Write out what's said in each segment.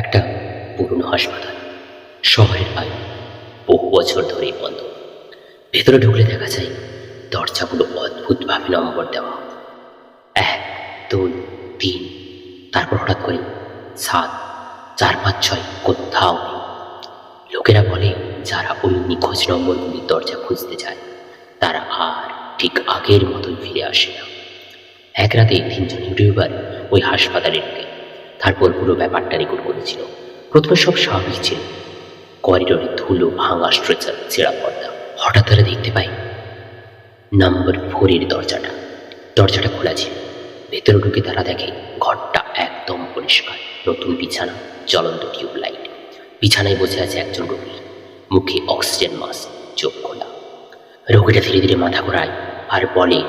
একটা পুরনো হাসপাতাল, শহরের বাইরে, বহু বছর ধরেই বন্ধ। ভেতরে ঢুকলে দেখা যায় দরজাগুলো অদ্ভুতভাবে নম্বর দেওয়া, 1, 2, 3, তারপর হঠাৎ করে 7, 4, 5, 6 কোথাও নেই। লোকেরা বলে যারা ওই নিখোঁজ নম্বরগুলির দরজা খুঁজতে যায় তারা আর ঠিক আগের মতোই ফিরে আসে না। এক রাতে 3 জন ইউটিউবার ওই হাসপাতালে ঢুকে তারপর পুরো ব্যাপারটা রেকর্ড করেছিল। প্রথমে সব স্বাভাবিক ছিল, করিডোরে ধুলো, ভাঙা স্ট্রেচার, ছেঁড়া পর্দা। হঠাৎ তারা দেখতে পায় নাম্বার 4-এর দরজাটা খোলা ছিল। ভেতরে ঢুকে তারা দেখে ঘরটা একদম পরিষ্কার, নতুন বিছানা, জ্বলন্ত টিউবলাইট। বিছানায় বসে আছে একজন রোগী, মুখে অক্সিজেন মাস্ক, চোখ খোলা। রোগীটা ধীরে ধীরে মাথা ঘোরায় আর বলে,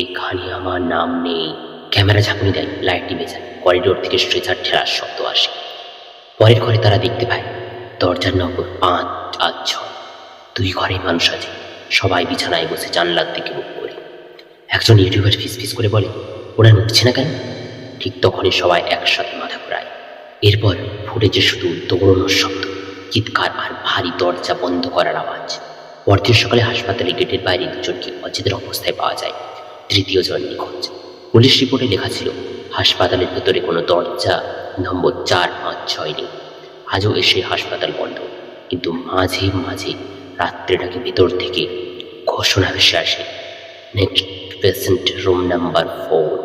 এখানে আমার নাম নেই। ক্যামেরা ঝাঁকুনি দেয়, লাইট নিভে যায়, করিডোর থেকে স্ট্রেচার ঠেলার শব্দ আসে। পরের ঘরে তারা দেখতে পায় দরজার নম্বর 5 আর 6। 2 ঘরে মানুষ আছে, সবাই বিছানায় বসে জানলার দিকে মুখ করে। একজন ইউটিউবার ফিসফিস করে বলে, ওরা নড়ছে না কেন? ঠিক তখনই সবাই একসাথে মাথা ঘোরায়। এরপর ফুটেজে শুধু দৌড়ানোর শব্দ, চিৎকার আর ভারী দরজা বন্ধ করার আওয়াজ। পরদিন সকালে হাসপাতালে গেটের বাইরে 2 জনকে অচেতন অবস্থায় পাওয়া যায়, 3য় জন নিখোঁজ। পুলিশ রিপোর্টে লেখা ছিল হাসপাতালের ভেতরে কোনো দরজা নম্বর 4, 5, 6 নেই। আজও এসে হাসপাতাল বন্ধ, কিন্তু মাঝে মাঝে রাত্রেটাকে ভেতর থেকে ঘোষণা ভেসে আসে, নেক্সট পেশেন্ট রুম নাম্বার 4।